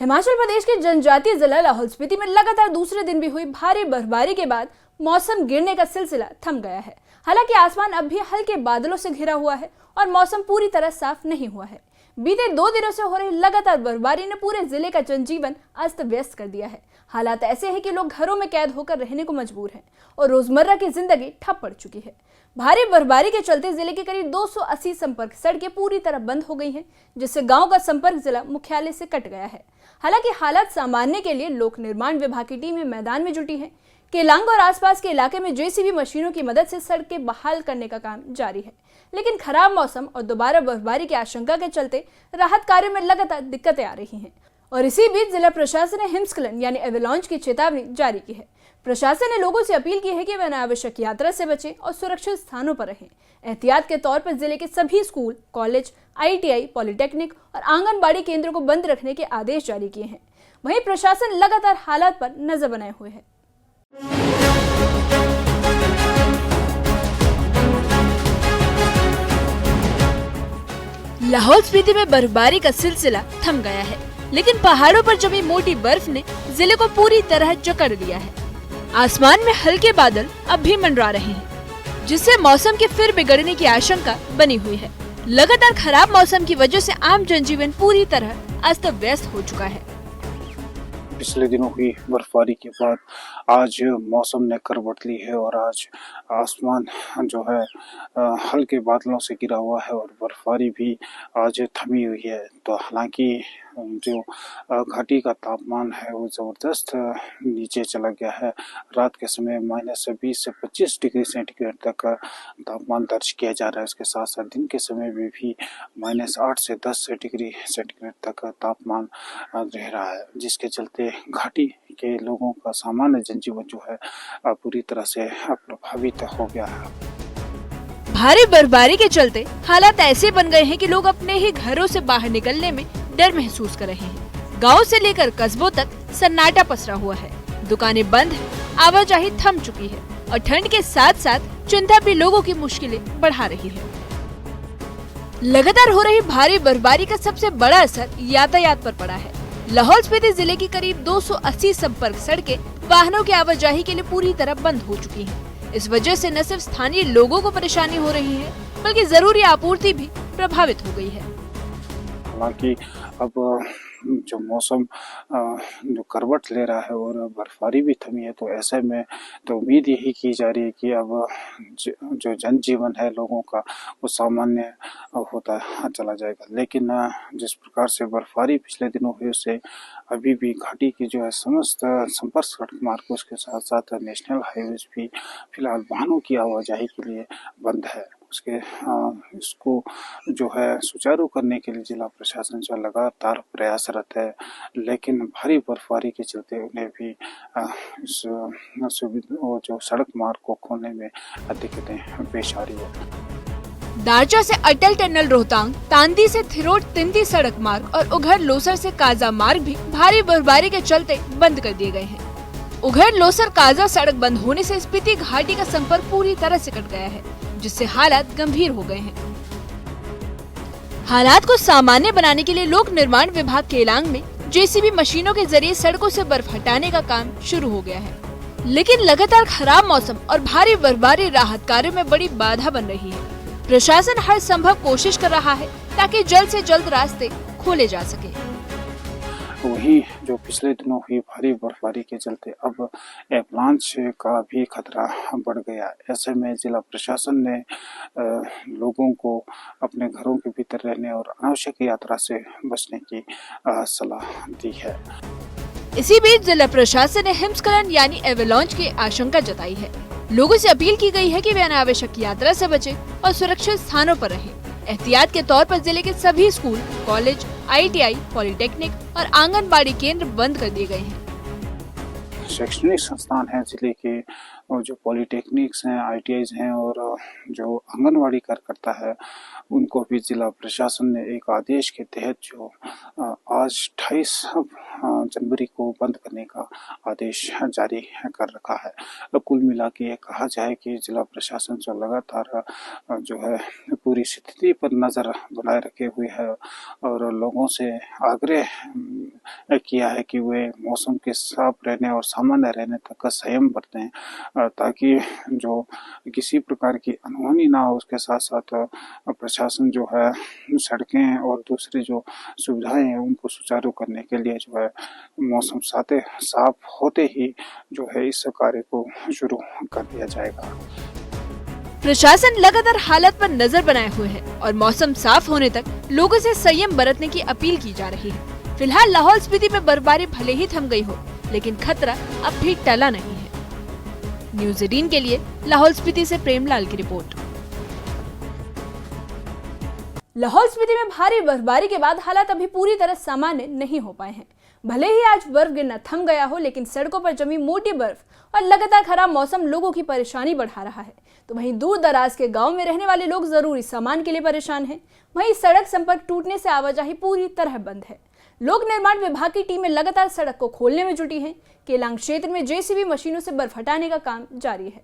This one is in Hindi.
हिमाचल प्रदेश के जनजातीय जिला लाहौल स्पीति में लगातार दूसरे दिन भी हुई भारी बर्फबारी के बाद मौसम गिरने का सिलसिला थम गया है। हालांकि आसमान अब भी हल्के बादलों से घिरा हुआ है और मौसम पूरी तरह साफ नहीं हुआ है। बीते 2 दिनों से हो रही लगातार बर्फबारी ने पूरे जिले का जनजीवन अस्त व्यस्त कर दिया है। हालात ऐसे हैं कि लोग घरों में कैद होकर रहने को मजबूर हैं और रोजमर्रा की जिंदगी ठप पड़ चुकी है। भारी बर्फबारी के चलते जिले की करीब 280 संपर्क सड़कें पूरी तरह बंद हो गई हैं, जिससे गांव का संपर्क जिला मुख्यालय से कट गया है। हालांकि हालात सामान्य के लिए लोक निर्माण विभाग की टीमें मैदान में जुटी है। केलांग और आसपास के इलाके में जेसीबी मशीनों की मदद से सड़कें बहाल करने का काम जारी है, लेकिन खराब मौसम और दोबारा बर्फबारी की आशंका के चलते राहत कार्यों में लगातार दिक्कतें आ रही हैं। और इसी बीच जिला प्रशासन ने हिमस्खलन यानी एवेलांच की चेतावनी जारी की है। प्रशासन ने लोगों से अपील की है कि वे अनावश्यक यात्रा से बचें और सुरक्षित स्थानों पर रहें। एहतियात के तौर पर जिले के सभी स्कूल, कॉलेज, ITI, पॉलिटेक्निक और आंगनबाड़ी केंद्रों को बंद रखने के आदेश जारी किए हैं। वहीं प्रशासन लगातार हालात पर नजर बनाए हुए है। लाहौल स्पीति में बर्फबारी का सिलसिला थम गया है, लेकिन पहाड़ों पर जमी मोटी बर्फ ने जिले को पूरी तरह जकड़ लिया है। आसमान में हल्के बादल अब भी मंडरा रहे हैं, जिससे मौसम के फिर बिगड़ने की आशंका बनी हुई है। लगातार खराब मौसम की वजह से आम जनजीवन पूरी तरह अस्त व्यस्त हो चुका है। पिछले दिनों हुई बर्फबारी के बाद आज मौसम ने करवट ली है और आज आसमान जो है हल्के बादलों से घिरा हुआ है और बर्फबारी भी आज थमी हुई है। तो हालांकि जो घाटी का तापमान है वो ज़बरदस्त नीचे चला गया है। रात के समय -20 से 25 डिग्री सेंटीग्रेड तक तापमान दर्ज किया जा रहा है। इसके साथ साथ दिन के समय में भी -8 से 10 डिग्री सेंटीग्रेड तक तापमान रह रहा है, जिसके चलते घाटी के लोगों का सामान्य जनजीवन जो है पूरी तरह से प्रभावित हो गया है। भारी बर्फबारी के चलते हालात ऐसे बन गए हैं कि लोग अपने ही घरों से बाहर निकलने में डर महसूस कर रहे हैं। गांव से लेकर कस्बों तक सन्नाटा पसरा हुआ है। दुकानें बंद हैं, आवाजाही थम चुकी है और ठंड के साथ साथ चिंता भी लोगों की मुश्किलें बढ़ा रही है। लगातार हो रही भारी बर्फबारी का सबसे बड़ा असर यातायात पर पड़ा है। लाहौल स्पीति जिले की करीब 280 संपर्क सड़कें वाहनों की आवाजाही के लिए पूरी तरह बंद हो चुकी हैं। इस वजह से न सिर्फ स्थानीय लोगों को परेशानी हो रही है, बल्कि जरूरी आपूर्ति भी प्रभावित हो गई है। हालांकि अब जो मौसम जो करवट ले रहा है और बर्फबारी भी थमी है, तो ऐसे में तो उम्मीद यही की जा रही है कि अब जो जनजीवन है लोगों का वो सामान्य होता चला जाएगा। लेकिन जिस प्रकार से बर्फबारी पिछले दिनों हुई उससे अभी भी घाटी की जो है समस्त संपर्क सड़क मार्ग, उसके साथ साथ नेशनल हाईवेज भी फिलहाल वाहनों की आवाजाही के लिए बंद है। इसको जो है सुचारू करने के लिए जिला प्रशासन जो लगातार प्रयासरत है, लेकिन भारी बर्फबारी के चलते उन्हें भी इस जो सड़क मार्ग को खोलने में दिक्कतें पेश आ रही है। दारचा से अटल टनल रोहतांग, तांदी से थिरोट तिंदी सड़क मार्ग और उघर लोसर से काजा मार्ग भी भारी बर्फबारी के चलते बंद कर दिए गए हैं। उघर लोसर काजा सड़क बंद होने से स्पीति घाटी का संपर्क पूरी तरह से कट गया है, जिससे हालात गंभीर हो गए हैं। हालात को सामान्य बनाने के लिए लोक निर्माण विभाग केलांग में जेसीबी मशीनों के जरिए सड़कों से बर्फ हटाने का काम शुरू हो गया है, लेकिन लगातार खराब मौसम और भारी बर्फबारी राहत कार्यों में बड़ी बाधा बन रही है। प्रशासन हर संभव कोशिश कर रहा है ताकि जल्द से जल्द रास्ते खोले जा सके। वहीं जो पिछले दिनों हुई भारी बर्फबारी के चलते अब एवलांच का भी खतरा बढ़ गया। ऐसे में जिला प्रशासन ने लोगों को अपने घरों के भीतर रहने और अनावश्यक यात्रा से बचने की सलाह दी है। इसी बीच जिला प्रशासन ने हिमस्खलन यानी एवेलांच की आशंका जताई है। लोगों से अपील की गई है कि वे अनावश्यक यात्रा से बचें और सुरक्षित स्थानों पर रहें। एहतियात के तौर पर जिले के सभी स्कूल, कॉलेज, ITI, पॉलिटेक्निक और आंगनबाड़ी केंद्र बंद कर दिए गए हैं। शैक्षणिक संस्थान हैं जिले के, और जो पॉलिटेक्निक्स हैं, ITIs हैं और जो आंगनवाड़ी कार्यकर्ता है, उनको भी जिला प्रशासन ने एक आदेश के तहत जो आज 28 जनवरी को बंद करने का आदेश जारी कर रखा है। कुल मिला के ये कहा जाए कि जिला प्रशासन जो लगातार जो है पूरी स्थिति पर नज़र बनाए रखे हुए है और लोगों से आग्रह किया है कि वे मौसम के साफ रहने और सामान्य रहने तक का संयम बरतें, ताकि जो किसी प्रकार की अनहोनी ना हो। उसके साथ साथ प्रशासन जो है सड़कें और दूसरी जो सुविधाएं हैं उनको सुचारू करने के लिए जो है मौसम साफ होते ही जो है इस कार्य को शुरू कर दिया जाएगा। प्रशासन लगातार हालत पर नजर बनाए हुए है और मौसम साफ होने तक लोगों से संयम बरतने की अपील की जा रही है। फिलहाल लाहौल स्पीति में बर्फबारी भले ही थम गई हो, लेकिन खतरा अब भी टला नहीं है। न्यूज़ 18 के लिए लाहौल स्पीति से प्रेमलाल की रिपोर्ट। लाहौल स्पीति में भारी बर्फबारी के बाद हालात अभी पूरी तरह सामान्य नहीं हो पाए हैं। भले ही आज बर्फ गिरना थम गया हो, लेकिन सड़कों पर जमी मोटी बर्फ और लगातार खराब मौसम लोगों की परेशानी बढ़ा रहा है। तो वहीं दूर दराज के गांव में रहने वाले लोग जरूरी सामान के लिए परेशान हैं। वहीं सड़क संपर्क टूटने से आवाजाही पूरी तरह बंद है। लोक निर्माण विभाग की टीमें लगातार सड़क को खोलने में जुटी हैं। केलांग क्षेत्र में जेसीबी मशीनों से बर्फ हटाने का काम जारी है।